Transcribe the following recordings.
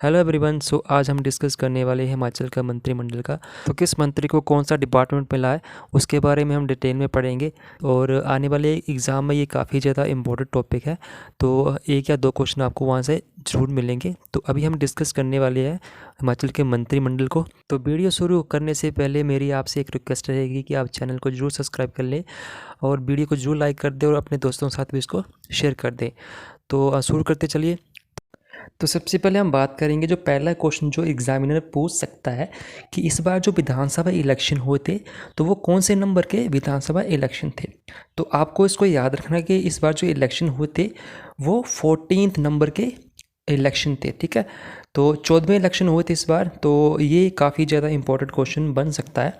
Hello everyone. आज हम discuss करने वाले हैं हिमाचल का मंत्रिमंडल का। तो किस मंत्री को कौन सा डिपार्टमेंट मिला है उसके बारे में हम डिटेल में पढ़ेंगे। और आने वाले एग्ज़ाम में ये काफ़ी ज़्यादा इम्पोर्टेंट टॉपिक है, तो एक या दो क्वेश्चन आपको वहाँ से ज़रूर मिलेंगे। तो अभी हम डिस्कस करने वाले हैं हिमाचल के मंत्रिमंडल को। तो वीडियो शुरू करने से पहले मेरी आपसे एक रिक्वेस्ट रहेगी कि आप चैनल को ज़रूर सब्सक्राइब कर लें और वीडियो को ज़रूर लाइक कर दें और अपने दोस्तों के साथ भी इसको शेयर कर दें। तो शुरू करते चलिए। तो सबसे पहले हम बात करेंगे जो पहला क्वेश्चन जो एग्जामिनर पूछ सकता है कि इस बार जो विधानसभा इलेक्शन हुए थे तो वो कौन से नंबर के विधानसभा इलेक्शन थे। तो आपको इसको याद रखना कि इस बार जो इलेक्शन हुए थे वो 14th नंबर के इलेक्शन थे, ठीक है। तो 14वें इलेक्शन हुए थे इस बार, तो ये काफ़ी ज़्यादा इंपॉर्टेंट क्वेश्चन बन सकता है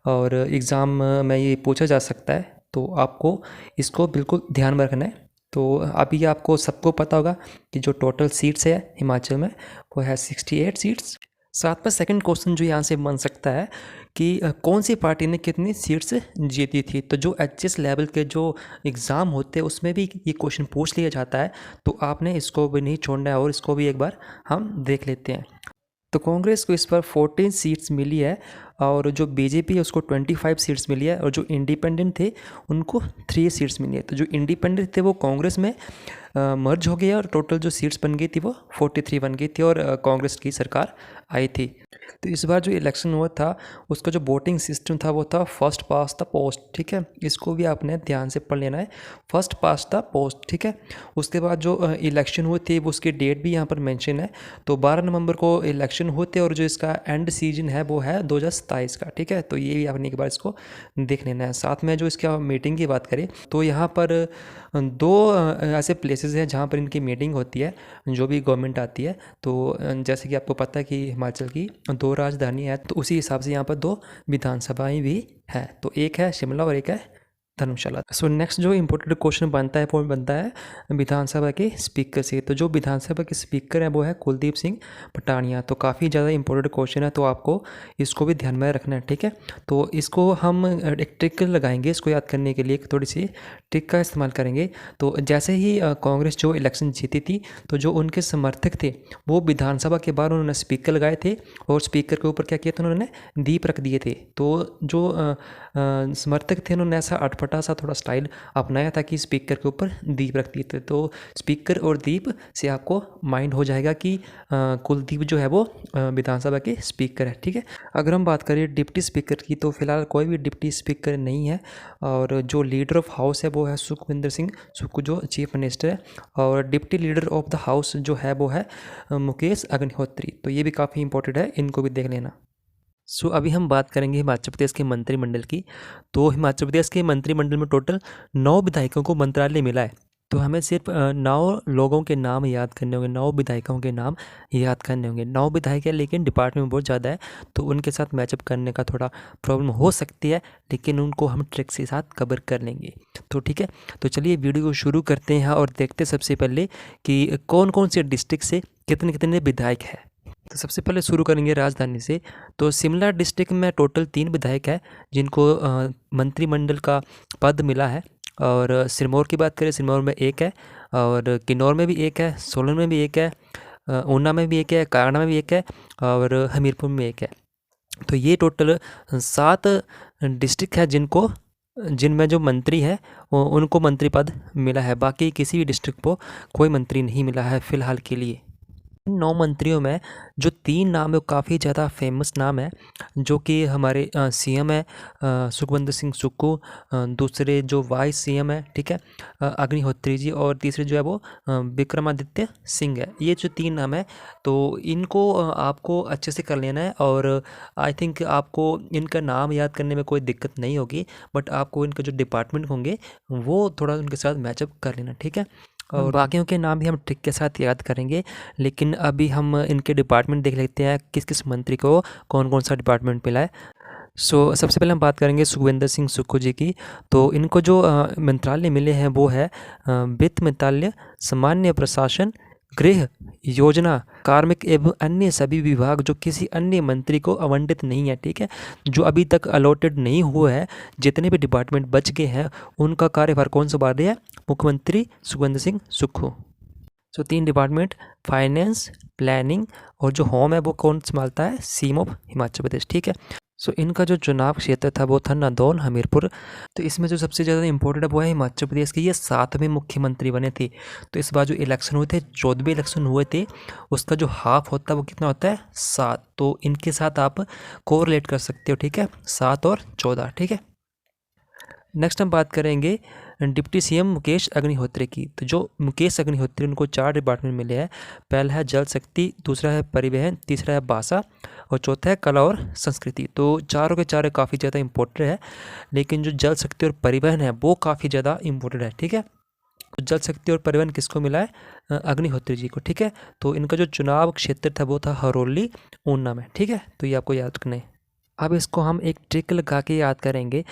और एग्ज़ाम में ये पूछा जा सकता है। तो आपको इसको बिल्कुल ध्यान में रखना है। तो अभी आपको सबको पता होगा कि जो टोटल सीट्स है हिमाचल में वो है 68 सीट्स। साथ में सेकंड क्वेश्चन जो यहाँ से बन सकता है कि कौन सी पार्टी ने कितनी सीट्स जीती थी। तो जो एचएस लेवल के जो एग्ज़ाम होते हैं उसमें भी ये क्वेश्चन पूछ लिया जाता है, तो आपने इसको भी नहीं छोड़ना है और इसको भी एक बार हम देख लेते हैं। तो कांग्रेस को इस बार 14 सीट्स मिली है और जो बीजेपी है उसको 25 सीट्स मिली है और जो इंडिपेंडेंट थे उनको 3 सीट्स मिली है। तो जो इंडिपेंडेंट थे वो कांग्रेस में मर्ज हो गया और टोटल जो सीट्स बन गई थी वो 43 बन गई थी और कांग्रेस की सरकार आई थी। तो इस बार जो इलेक्शन हुआ था उसका जो वोटिंग सिस्टम था वो था फर्स्ट पास द पोस्ट, ठीक है। इसको भी आपने ध्यान से पढ़ लेना है, फर्स्ट पास द पोस्ट, ठीक है। उसके बाद जो इलेक्शन हुए थे वो उसकी डेट भी यहाँ पर मेंशन है। तो 12 नवंबर को इलेक्शन होते और जो इसका एंड सीजन है वो है 2027 का, ठीक है। तो ये भी आपने एक बार इसको देख लेना है। साथ में जो इसका मीटिंग की बात करें तो यहाँ पर दो ऐसे प्लेसेस हैं जहाँ पर इनकी मीटिंग होती है जो भी गवर्नमेंट आती है। तो जैसे कि आपको पता है कि हिमाचल की 2 राजधानी है, तो उसी हिसाब से यहाँ पर 2 विधानसभाएं भी हैं। तो एक है शिमला और एक है धर्मशाला। सो नेक्स्ट जो इम्पोर्टेंट क्वेश्चन बनता है वो बनता है विधानसभा के स्पीकर से। तो जो विधानसभा के स्पीकर हैं वो है कुलदीप सिंह पटानिया। तो काफ़ी ज़्यादा इंपॉर्टेंट क्वेश्चन है, तो आपको इसको भी ध्यान में रखना है, ठीक है। तो इसको हम एक ट्रिक लगाएंगे इसको याद करने के लिए, थोड़ी सी ट्रिक का इस्तेमाल करेंगे। तो जैसे ही कांग्रेस जो इलेक्शन जीती थी तो जो उनके समर्थक थे वो विधानसभा के बाहर उन्होंने स्पीकर लगाए थे और स्पीकर के ऊपर क्या किया था, उन्होंने दीप रख दिए थे। तो जो समर्थक थे उन्होंने ऐसा अटपटा सा थोड़ा स्टाइल अपनाया था कि स्पीकर के ऊपर दीप रख दिए थे। तो स्पीकर और दीप से आपको माइंड हो जाएगा कि कुलदीप जो है वो विधानसभा के स्पीकर है, ठीक है। अगर हम बात करें डिप्टी स्पीकर की तो फिलहाल कोई भी डिप्टी स्पीकर नहीं है और जो लीडर ऑफ हाउस है वो है सुखविंदर सिंह सुक्खू जो चीफ मिनिस्टर है, और deputy leader of the house जो है वो है मुकेश अग्निहोत्री। तो ये भी काफ़ी इंपॉर्टेंट है, इनको भी देख लेना। अभी हम बात करेंगे हिमाचल प्रदेश के मंत्रिमंडल की। तो हिमाचल प्रदेश के मंत्रिमंडल में टोटल 9 विधायकों को मंत्रालय मिला है। तो हमें सिर्फ 9 लोगों के नाम याद करने होंगे, 9 विधायकों के नाम याद करने होंगे। 9 विधायक है लेकिन डिपार्टमेंट बहुत ज़्यादा है, तो उनके साथ मैचअप करने का थोड़ा प्रॉब्लम हो सकती है, लेकिन उनको हम ट्रिक्स के साथ कवर कर लेंगे। तो ठीक है, तो चलिए वीडियो को शुरू करते हैं और देखते सबसे पहले कि कौन कौन से डिस्ट्रिक्ट से कितने कितने विधायक हैं। तो सबसे पहले शुरू करेंगे राजधानी से। तो शिमला डिस्ट्रिक्ट में टोटल 3 विधायक है जिनको मंत्रिमंडल का पद मिला है। और सिरमौर की बात करें, सिरमौर में 1 है और किन्नौर में भी 1 है, सोलन में भी 1 है, ऊना में भी 1 है, कांगड़ा में भी 1 है और हमीरपुर में 1 है। तो ये टोटल 7 डिस्ट्रिक्ट है जिनमें जो मंत्री है उनको मंत्री पद मिला है। बाकी किसी भी डिस्ट्रिक्ट को कोई मंत्री नहीं मिला है फ़िलहाल के लिए। 9 मंत्रियों में जो 3 नाम है वो काफ़ी ज़्यादा फेमस नाम है, जो कि हमारे सीएम है सुखविंदर सिंह सुक्खू, दूसरे जो वाइस सीएम है, ठीक है, अग्निहोत्री जी, और तीसरे जो है वो विक्रमादित्य सिंह है। ये जो 3 नाम है तो इनको आपको अच्छे से कर लेना है और आई थिंक आपको इनका नाम याद करने में कोई दिक्कत नहीं होगी, बट आपको इनके जो डिपार्टमेंट होंगे वो थोड़ा उनके साथ मैचअप कर लेना, ठीक है। और बाकियों के नाम भी हम ट्रिक के साथ याद करेंगे, लेकिन अभी हम इनके डिपार्टमेंट देख लेते हैं किस किस मंत्री को कौन कौन सा डिपार्टमेंट मिला है। सबसे पहले हम बात करेंगे सुखविंदर सिंह सुक्खू जी की। तो इनको जो मंत्रालय मिले हैं वो है वित्त मंत्रालय, सामान्य प्रशासन, गृह, योजना, कार्मिक एवं अन्य सभी विभाग जो किसी अन्य मंत्री को आवंटित नहीं है, ठीक है। जो अभी तक अलॉटेड नहीं हुआ है, जितने भी डिपार्टमेंट बच गए हैं उनका कार्यभार कौन संभाल रहे हैं, मुख्यमंत्री सुखविंदर सिंह सुक्खू। सो 3 डिपार्टमेंट, फाइनेंस, प्लानिंग और जो होम है वो कौन संभालता है? सीएम ऑफ हिमाचल प्रदेश, ठीक है। सो इनका जो चुनाव क्षेत्र था वो था नादौन, हमीरपुर। तो इसमें जो सबसे ज़्यादा इंपॉर्टेंट है वो है हिमाचल प्रदेश के, ये 7वें मुख्यमंत्री बने थे। तो इस बार जो इलेक्शन हुए थे, 14वें इलेक्शन हुए थे, उसका जो हाफ होता है वो कितना होता है? 7। तो इनके साथ आप कोरिलेट कर सकते हो, ठीक है, 7 और 14, ठीक है। नेक्स्ट हम बात करेंगे डिप्टी सीएम मुकेश अग्निहोत्री की। तो जो मुकेश अग्निहोत्री, उनको 4 डिपार्टमेंट मिले हैं। पहला है जल शक्ति, दूसरा है परिवहन, तीसरा है भाषा और चौथा है कला और संस्कृति। तो चारों के चारों काफ़ी ज़्यादा इम्पोर्टेंट है, लेकिन जो जल शक्ति और परिवहन है वो काफ़ी ज़्यादा इम्पोर्टेंट है, ठीक है। तो जल शक्ति और परिवहन किसको मिला है? अग्निहोत्री जी को, ठीक है। तो इनका जो चुनाव क्षेत्र था वो था हरोली, ऊना में, ठीक है। तो ये आपको याद रखना है। अब इसको हम एक ट्रिक लगा के याद करेंगे।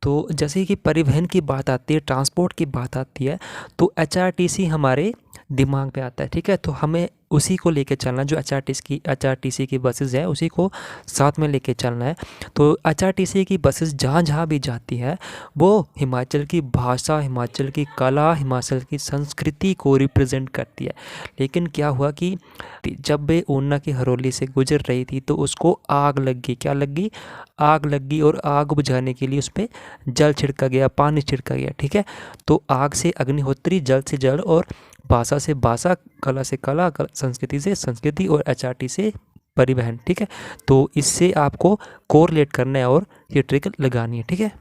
तो जैसे कि परिवहन की बात आती है, ट्रांसपोर्ट की बात आती है, तो एचआरटीसी हमारे दिमाग में आता है, ठीक है। तो हमें उसी को लेके चलना, जो एचआरटीसी की बसेस है उसी को साथ में लेके चलना है। तो एचआरटीसी की बसेस जहाँ जहाँ भी जाती है वो हिमाचल की भाषा, हिमाचल की कला, हिमाचल की संस्कृति को रिप्रेजेंट करती है। लेकिन क्या हुआ कि जब वे ऊना की हरोली से गुजर रही थी तो उसको आग लग गई। क्या लग गई? आग लग गई। और आग बुझाने के लिए उस पर जल छिड़का गया, पानी छिड़का गया, ठीक है। तो आग से अग्निहोत्री, जल से जल और भाषा से भाषा, कला से कला, संस्कृति से संस्कृति और एचआरटी से परिवहन, ठीक है। तो इससे आपको कोरिलेट करना है और ये ट्रिक लगानी है, ठीक है।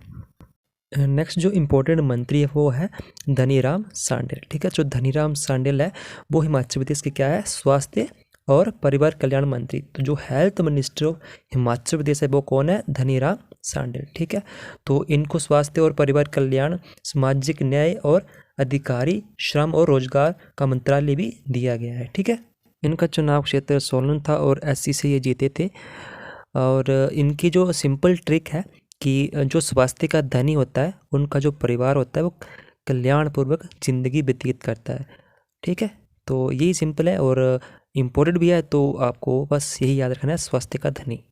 नेक्स्ट जो इम्पोर्टेंट मंत्री है वो है धनीराम शांडिल, ठीक है। जो धनीराम शांडिल है वो हिमाचल प्रदेश के क्या है? स्वास्थ्य और परिवार कल्याण मंत्री। तो जो health minister of Himachal Pradesh है वो कौन है? धनीराम शांडिल, ठीक है। तो इनको स्वास्थ्य और परिवार कल्याण, सामाजिक न्याय और अधिकारी, श्रम और रोजगार का मंत्रालय भी दिया गया है, ठीक है। इनका चुनाव क्षेत्र सोलन था और एससी से ये जीते थे। और इनकी जो सिंपल ट्रिक है कि जो स्वास्थ्य का धनी होता है उनका जो परिवार होता है वो कल्याणपूर्वक जिंदगी व्यतीत करता है, ठीक है। तो यही सिंपल है और इम्पोर्टेंट भी है, तो आपको बस यही याद रखना है, स्वास्थ्य का धनी।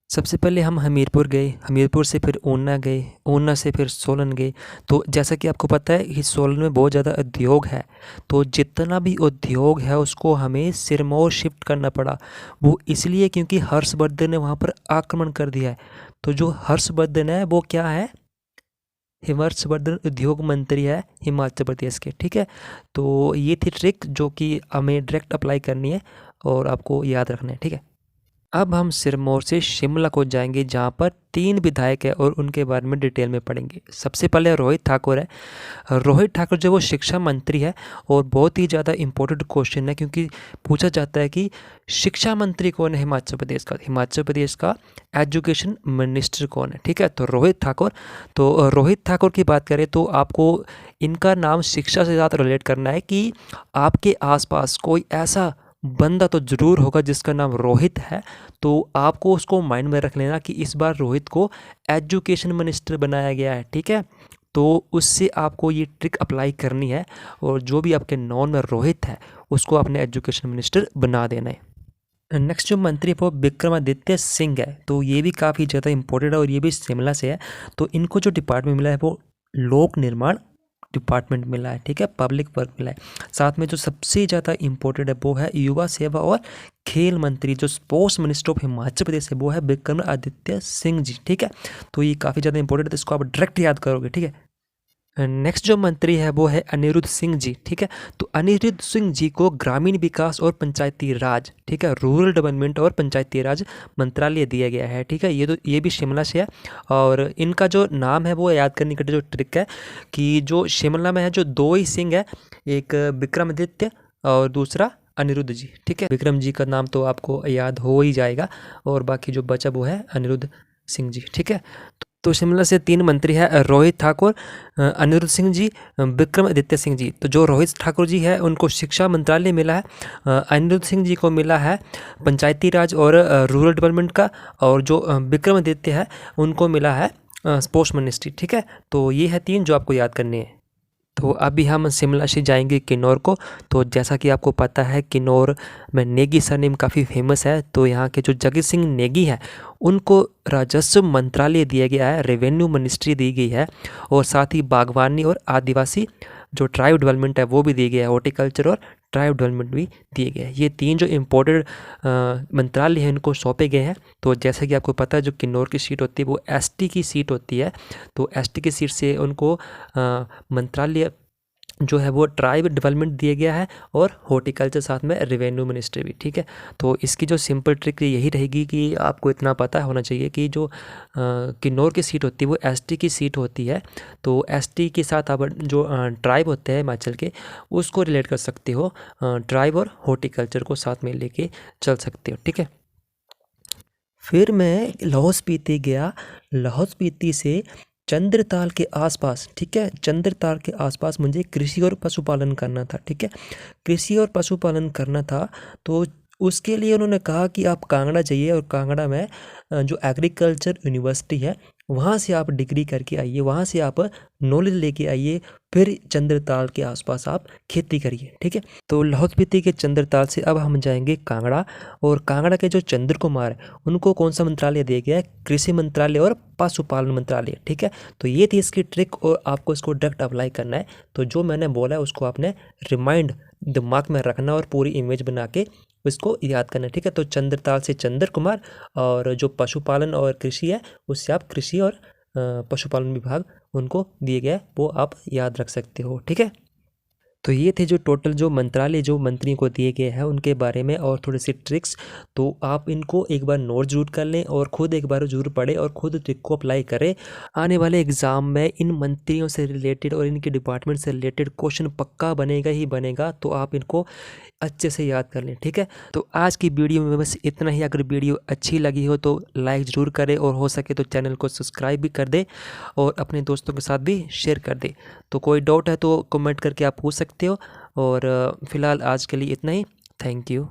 सबसे पहले हम हमीरपुर गए, हमीरपुर से फिर ऊना गए, ऊना से फिर सोलन गए। तो जैसा कि आपको पता है कि सोलन में बहुत ज़्यादा उद्योग है, तो जितना भी उद्योग है उसको हमें सिरमौर शिफ्ट करना पड़ा। वो इसलिए क्योंकि हर्षवर्धन ने वहाँ पर आक्रमण कर दिया है। तो जो हर्षवर्धन है वो क्या है? हर्षवर्धन उद्योग मंत्री है हिमाचल प्रदेश के, ठीक है। तो ये थी ट्रिक जो कि हमें डायरेक्ट अप्लाई करनी है और आपको याद रखना है, ठीक है। अब हम सिरमौर से शिमला को जाएंगे जहाँ पर 3 विधायक है और उनके बारे में डिटेल में पढ़ेंगे। सबसे पहले रोहित ठाकुर है। रोहित ठाकुर जो वो शिक्षा मंत्री है और बहुत ही ज़्यादा इम्पोर्टेंट क्वेश्चन है क्योंकि पूछा जाता है कि शिक्षा मंत्री कौन है हिमाचल प्रदेश का? हिमाचल प्रदेश का एजुकेशन मिनिस्टर कौन है, ठीक है। तो रोहित ठाकुर। तो रोहित ठाकुर की बात करें तो आपको इनका नाम शिक्षा से ज़्यादा रिलेट करना है कि आपके आसपास कोई ऐसा बंदा तो ज़रूर होगा जिसका नाम रोहित है। तो आपको उसको माइंड में रख लेना कि इस बार रोहित को एजुकेशन मिनिस्टर बनाया गया है, ठीक है। तो उससे आपको ये ट्रिक अप्लाई करनी है और जो भी आपके नॉन में रोहित है उसको आपने एजुकेशन मिनिस्टर बना देना है। नेक्स्ट जो मंत्री है वो विक्रमादित्य सिंह है। तो ये भी काफ़ी ज़्यादा इंपॉर्टेंट है और ये भी शिमला से है। तो इनको जो डिपार्टमेंट मिला है वो लोक निर्माण डिपार्टमेंट मिला है, ठीक है, पब्लिक वर्क मिला है। साथ में जो सबसे ज़्यादा इंपॉर्टेंट है वो है युवा सेवा और खेल मंत्री, जो sports minister of Himachal Pradesh है वो है विक्रमादित्य सिंह जी, ठीक है। तो ये काफ़ी ज़्यादा इंपॉर्टेंट है, तो इसको आप डायरेक्ट याद करोगे, ठीक है। नेक्स्ट जो मंत्री है वो है अनिरुद्ध सिंह जी, ठीक है। तो अनिरुद्ध सिंह जी को ग्रामीण विकास और पंचायती राज, ठीक है, रूरल डेवलपमेंट और पंचायती राज मंत्रालय दिया गया है, ठीक है। ये भी शिमला से है और इनका जो नाम है वो याद करने का जो ट्रिक है कि जो शिमला में है जो 2 ही सिंह है, एक विक्रमादित्य और दूसरा अनिरुद्ध जी, ठीक है। विक्रम जी का नाम तो आपको याद हो ही जाएगा और बाकी जो बचा वो है अनिरुद्ध सिंह जी, ठीक है। तो शिमला से 3 मंत्री है, रोहित ठाकुर, अनिरुद्ध सिंह जी, विक्रमादित्य सिंह जी। तो जो रोहित ठाकुर जी है उनको शिक्षा मंत्रालय मिला है, अनिरुद्ध सिंह जी को मिला है पंचायती राज और रूरल डेवलपमेंट का, और जो विक्रमादित्य है उनको मिला है स्पोर्ट्स मिनिस्ट्री, ठीक है। तो ये है 3 जो आपको याद करने हैं। तो अभी हम शिमला से जाएंगे किन्नौर को। तो जैसा कि आपको पता है किन्नौर में नेगी सरनेम काफ़ी फेमस है। तो यहाँ के जो जगत सिंह नेगी है उनको राजस्व मंत्रालय दिया गया है, रेवेन्यू मिनिस्ट्री दी गई है, और साथ ही बागवानी और आदिवासी जो ट्राइब डेवलपमेंट है वो भी दी गया है, हॉर्टिकल्चर और ट्राइब डेवलपमेंट भी दिए गए हैं। ये 3 जो इम्पोर्टेंट मंत्रालय हैं इनको सौंपे गए हैं। तो जैसे कि आपको पता है जो किन्नौर की सीट होती है वो एसटी की सीट होती है, तो एसटी की सीट से उनको मंत्रालय जो है वो ट्राइब डेवलपमेंट दिया गया है और हॉर्टिकल्चर साथ में रेवेन्यू मिनिस्ट्री भी, ठीक है। तो इसकी जो सिंपल ट्रिक यही रहेगी कि आपको इतना पता होना चाहिए कि जो किन्नौर की सीट होती है वो एसटी की सीट होती है। तो एसटी के साथ आप जो ट्राइब होते हैं हिमाचल के उसको रिलेट कर सकते हो, ट्राइब और हॉर्टिकल्चर को साथ में लेके चल सकते हो, ठीक है। फिर मैं लाहौल स्पीति गया। लाहौल स्पीति से चंद्रताल के आसपास, ठीक है, चंद्रताल के आसपास मुझे कृषि और पशुपालन करना था, ठीक है। कृषि और पशुपालन करना था तो उसके लिए उन्होंने कहा कि आप कांगड़ा जाइए और कांगड़ा में जो एग्रीकल्चर यूनिवर्सिटी है वहाँ से आप डिग्री करके आइए, वहाँ से आप नॉलेज लेके आइए, फिर चंद्रताल के आसपास आप खेती करिए, ठीक है। तो लाहौल स्पीति के चंद्रताल से अब हम जाएंगे कांगड़ा, और कांगड़ा के जो चंद्र कुमार है उनको कौन सा मंत्रालय दिया गया है? कृषि मंत्रालय और पशुपालन मंत्रालय, ठीक है। तो ये थी इसकी ट्रिक और आपको इसको डायरेक्ट अप्लाई करना है। तो जो मैंने बोला है उसको आपने रिमाइंड दिमाग में रखना और पूरी इमेज बना के इसको याद करना है, ठीक है। तो चंद्रताल से चंद्र कुमार, और जो पशुपालन और कृषि है उससे आप कृषि और पशुपालन विभाग उनको दिए गए वो आप याद रख सकते हो, ठीक है। तो ये थे जो टोटल जो मंत्रालय जो मंत्रियों को दिए गए हैं उनके बारे में और थोड़े से ट्रिक्स। तो आप इनको एक बार नोट जरूर कर लें और ख़ुद एक बार जरूर पढ़ें और ख़ुद ट्रिक को अप्लाई करें। आने वाले एग्ज़ाम में इन मंत्रियों से रिलेटेड और इनके डिपार्टमेंट से रिलेटेड क्वेश्चन पक्का बनेगा ही बनेगा, तो आप इनको अच्छे से याद कर लें, ठीक है। तो आज की वीडियो में बस इतना ही। अगर वीडियो अच्छी लगी हो तो लाइक ज़रूर करें और हो सके तो चैनल को सब्सक्राइब भी कर दे और अपने दोस्तों के साथ भी शेयर कर दे। तो कोई डाउट है तो कमेंट करके आप पूछ सकते हो, और फिलहाल आज के लिए इतना ही। Thank you.